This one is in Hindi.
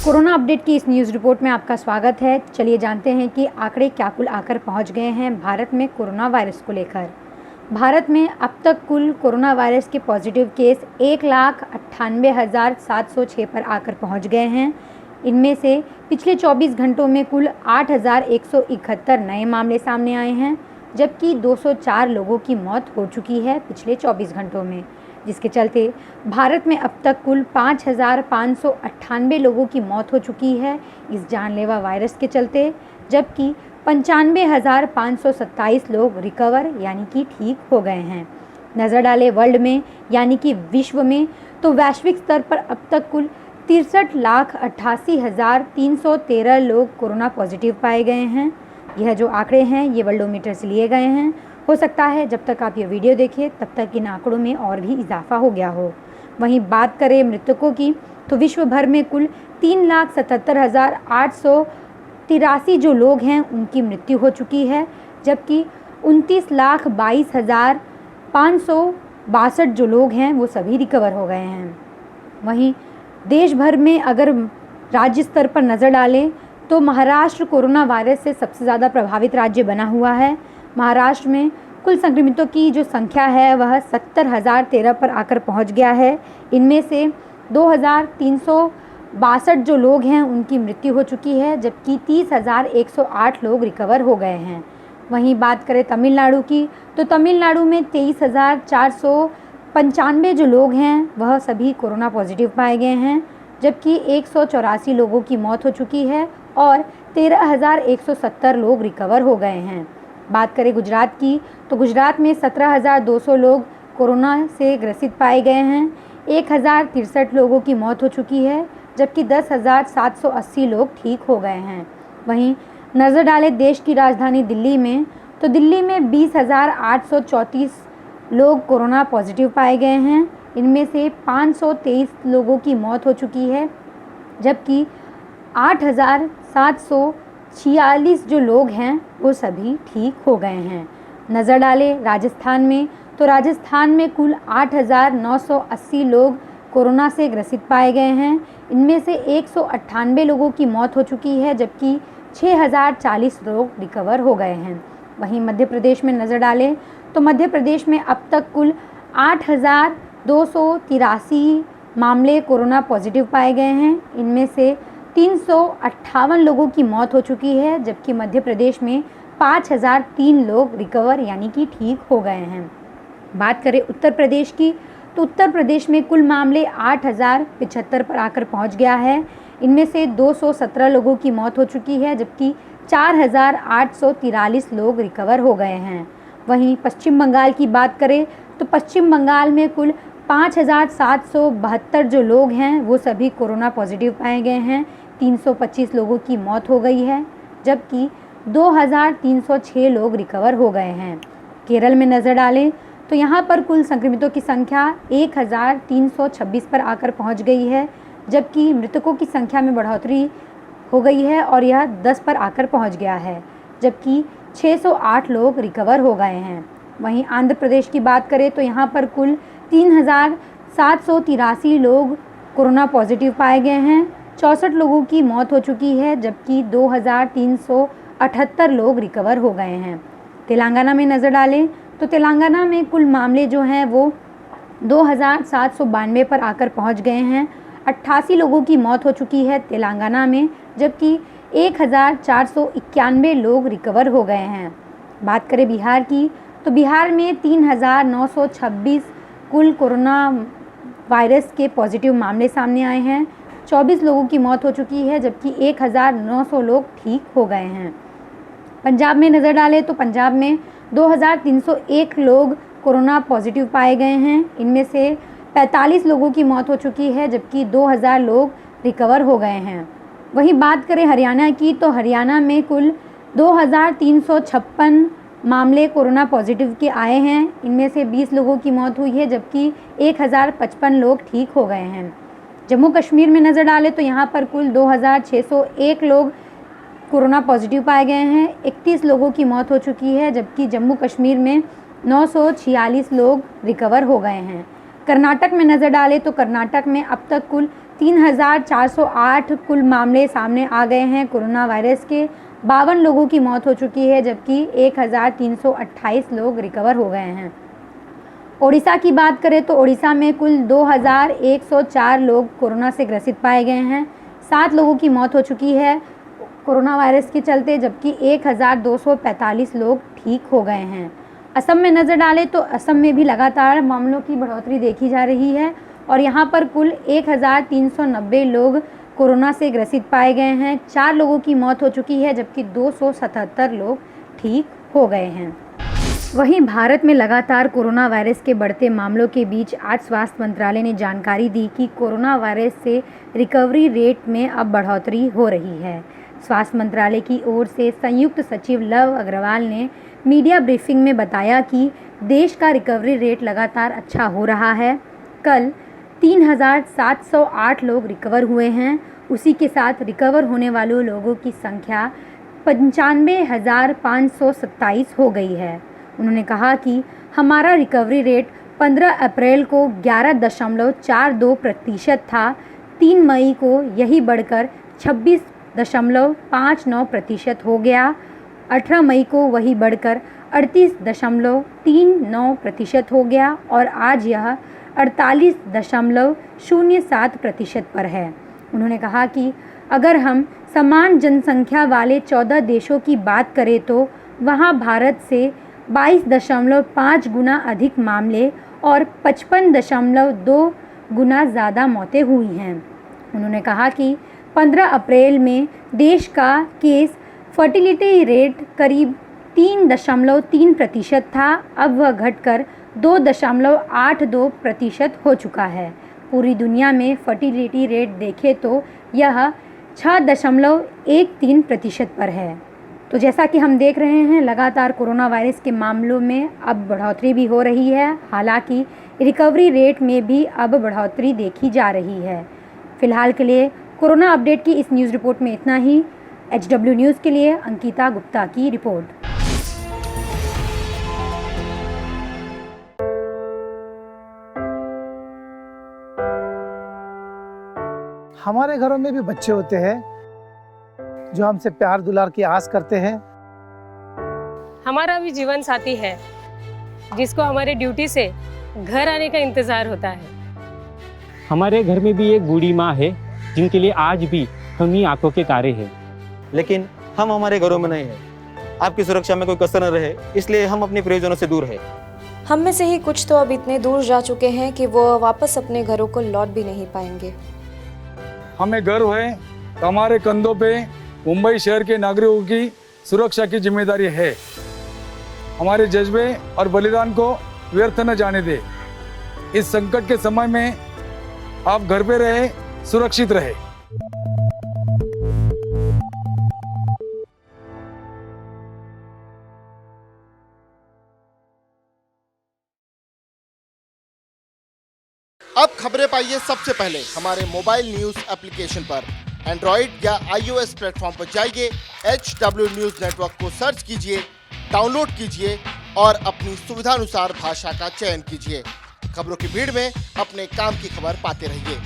कोरोना अपडेट की इस न्यूज़ रिपोर्ट में आपका स्वागत है। चलिए जानते हैं कि आंकड़े क्या कुल आकर पहुंच गए हैं भारत में कोरोना वायरस को लेकर। भारत में अब तक कुल कोरोना वायरस के पॉजिटिव केस 1,98,706 पर आकर पहुंच गए हैं। इनमें से पिछले 24 घंटों में कुल 8,171 नए मामले सामने आए हैं, जबकि 204 लोगों की मौत हो चुकी है पिछले 24 घंटों में, जिसके चलते भारत में अब तक कुल 5,598 लोगों की मौत हो चुकी है इस जानलेवा वायरस के चलते, जबकि 95,527 लोग रिकवर यानी कि ठीक हो गए हैं। नज़र डालें वर्ल्ड में यानी कि विश्व में, तो वैश्विक स्तर पर अब तक कुल 63,88,313 लोग कोरोना पॉजिटिव पाए गए हैं। यह जो आंकड़े हैं ये वर्ल्डोमीटर से लिए गए हैं। हो सकता है जब तक आप ये वीडियो देखें तब तक इन आंकड़ों में और भी इजाफा हो गया हो। वहीं बात करें मृतकों की, तो विश्व भर में कुल 3,77,883 जो लोग हैं उनकी मृत्यु हो चुकी है, जबकि 29,22,562 जो लोग हैं वो सभी रिकवर हो गए हैं। वहीं देश भर में अगर राज्य स्तर पर नज़र डालें तो महाराष्ट्र कोरोना वायरस से सबसे ज़्यादा प्रभावित राज्य बना हुआ है। महाराष्ट्र में कुल संक्रमितों की जो संख्या है वह 70,013 पर आकर पहुंच गया है। इनमें से 2,362 जो लोग हैं उनकी मृत्यु हो चुकी है, जबकि 30,108 लोग रिकवर हो गए हैं। वहीं बात करें तमिलनाडु की, तो तमिलनाडु में 23,495 जो लोग हैं वह सभी कोरोना पॉजिटिव पाए गए हैं, जबकि 184 लोगों की मौत हो चुकी है और 13,170 लोग रिकवर हो गए हैं। बात करें गुजरात की, तो गुजरात में 17,200 लोग कोरोना से ग्रसित पाए गए हैं। 1,063 लोगों की मौत हो चुकी है, जबकि 10,780 लोग ठीक हो गए हैं। वहीं नज़र डालें देश की राजधानी दिल्ली में, तो दिल्ली में 20,834 लोग कोरोना पॉजिटिव पाए गए हैं। इनमें से 523 लोगों की मौत हो चुकी है, जबकि 8,746 जो लोग हैं वो सभी ठीक हो गए हैं। नज़र डालें राजस्थान में, तो राजस्थान में कुल 8,980 लोग कोरोना से ग्रसित पाए गए हैं। इनमें से 198 लोगों की मौत हो चुकी है, जबकि 6,040 लोग रिकवर हो गए हैं। वहीं मध्य प्रदेश में नज़र डालें तो मध्य प्रदेश में अब तक कुल 8,283 मामले कोरोना पॉजिटिव पाए गए हैं। इनमें से 358 लोगों की मौत हो चुकी है, जबकि मध्य प्रदेश में 5,003 लोग रिकवर यानी कि ठीक हो गए हैं। बात करें उत्तर प्रदेश की, तो उत्तर प्रदेश में कुल मामले 8,075 पर आकर पहुंच गया है। इनमें से 217 लोगों की मौत हो चुकी है, जबकि 4,843 लोग रिकवर हो गए हैं। वहीं पश्चिम बंगाल की बात करें तो पश्चिम बंगाल में कुल 5,772 जो लोग हैं वो सभी कोरोना पॉजिटिव पाए गए हैं। 325 लोगों की मौत हो गई है, जबकि 2,306 लोग रिकवर हो गए हैं। केरल में नज़र डालें तो यहाँ पर कुल संक्रमितों की संख्या 1,326 पर आकर पहुँच गई है, जबकि मृतकों की संख्या में बढ़ोतरी हो गई है और यह 10 पर आकर पहुँच गया है, जबकि 608 लोग रिकवर हो गए हैं। वहीं आंध्र प्रदेश की बात करें तो यहाँ पर कुल 3,783 लोग कोरोना पॉजिटिव पाए गए हैं। 64 लोगों की मौत हो चुकी है, जबकि 2,378 लोग रिकवर हो गए हैं। तेलंगाना में नज़र डालें तो तेलंगाना में कुल मामले जो हैं वो 2,792 पर आकर पहुंच गए हैं। 88 लोगों की मौत हो चुकी है तेलंगाना में, जबकि 1,491 लोग रिकवर हो गए हैं। बात करें बिहार की, तो बिहार में 3,926 कुल कोरोना वायरस के पॉजिटिव मामले सामने आए हैं। 24 लोगों की मौत हो चुकी है, जबकि 1,900 लोग ठीक हो गए हैं। पंजाब में नज़र डालें तो पंजाब में 2,301 लोग कोरोना पॉजिटिव पाए गए हैं। इनमें से 45 लोगों की मौत हो चुकी है, जबकि 2,000 लोग रिकवर हो गए हैं। वहीं बात करें हरियाणा की, तो हरियाणा में कुल 2,356 मामले कोरोना पॉजिटिव के आए हैं। इनमें से 20 लोगों की मौत हुई है, जबकि 1,055 लोग ठीक हो गए हैं। जम्मू कश्मीर में नज़र डालें तो यहाँ पर कुल 2,601 लोग कोरोना पॉजिटिव पाए गए हैं। 31 लोगों की मौत हो चुकी है, जबकि जम्मू कश्मीर में 946 लोग रिकवर हो गए हैं। कर्नाटक में नज़र डालें तो कर्नाटक में अब तक कुल 3,408 कुल मामले सामने आ गए हैं कोरोना वायरस के। 52 लोगों की मौत हो चुकी है, जबकि 1,328 लोग रिकवर हो गए हैं। ओडिशा की बात करें तो ओडिशा में कुल 2,104 लोग कोरोना से ग्रसित पाए गए हैं। 7 लोगों की मौत हो चुकी है कोरोना वायरस के चलते, जबकि 1,245 लोग ठीक हो गए हैं। असम में नज़र डालें तो असम में भी लगातार मामलों की बढ़ोतरी देखी जा रही है और यहाँ पर कुल 1,390 लोग कोरोना से ग्रसित पाए गए हैं। 4 लोगों की मौत हो चुकी है, जबकि 277 लोग ठीक हो गए हैं। वहीं भारत में लगातार कोरोना वायरस के बढ़ते मामलों के बीच आज स्वास्थ्य मंत्रालय ने जानकारी दी कि कोरोना वायरस से रिकवरी रेट में अब बढ़ोतरी हो रही है। स्वास्थ्य मंत्रालय की ओर से संयुक्त सचिव लव अग्रवाल ने मीडिया ब्रीफिंग में बताया कि देश का रिकवरी रेट लगातार अच्छा हो रहा है। कल 3,708 लोग रिकवर हुए हैं। उसी के साथ रिकवर होने वालों लोगों की संख्या 95,527 हो गई है। उन्होंने कहा कि हमारा रिकवरी रेट 15 अप्रैल को 11.42% था। 3 मई को यही बढ़कर 26.59% हो गया। 18 मई को वही बढ़कर 38.39% हो गया और आज यह 48.07% पर है। उन्होंने कहा कि अगर हम समान जनसंख्या वाले 14 देशों की बात करें तो वहां भारत से 22.5 गुना अधिक मामले और 55.2 गुना ज़्यादा मौतें हुई हैं। उन्होंने कहा कि 15 अप्रैल में देश का केस फर्टिलिटी रेट करीब 3.3% था। अब वह घटकर 2.82% हो चुका है। पूरी दुनिया में फर्टिलिटी रेट देखें तो यह 6.13% पर है। तो जैसा कि हम देख रहे हैं, लगातार कोरोना वायरस के मामलों में अब बढ़ोतरी भी हो रही है। हालांकि रिकवरी रेट में भी अब बढ़ोतरी देखी जा रही है। फिलहाल के लिए कोरोना अपडेट की इस न्यूज़ रिपोर्ट में इतना ही। HW न्यूज़ के लिए अंकिता गुप्ता की रिपोर्ट। हमारे घरों में भी बच्चे होते हैं जो हमसे प्यार दुलार की आस करते हैं। हमारा भी जीवन साथी है जिसको हमारे ड्यूटी से घर आने का इंतजार होता है। हमारे घर में भी एक बूढ़ी माँ है जिनके लिए आज भी हम ही आंखों के तारे हैं। लेकिन हम हमारे घरों में नहीं हैं। आपकी सुरक्षा में कोई कसर न रहे, इसलिए हम अपने प्रियजनों से दूर हैं। हम में से ही कुछ तो अब इतने दूर जा चुके हैं कि वो वापस अपने घरों को लौट भी नहीं पाएंगे। हमें गर्व है कि हमारे कंधों पे मुंबई शहर के नागरिकों की सुरक्षा की जिम्मेदारी है। हमारे जज्बे और बलिदान को व्यर्थ न जाने दे। इस संकट के समय में आप घर पे रहे, सुरक्षित रहे। अब खबरें पाइए सबसे पहले हमारे मोबाइल न्यूज एप्लीकेशन पर। एंड्रॉइड या iOS प्लेटफॉर्म पर जाइए, HW न्यूज नेटवर्क को सर्च कीजिए, डाउनलोड कीजिए और अपनी सुविधानुसार भाषा का चयन कीजिए। खबरों की भीड़ में अपने काम की खबर पाते रहिए।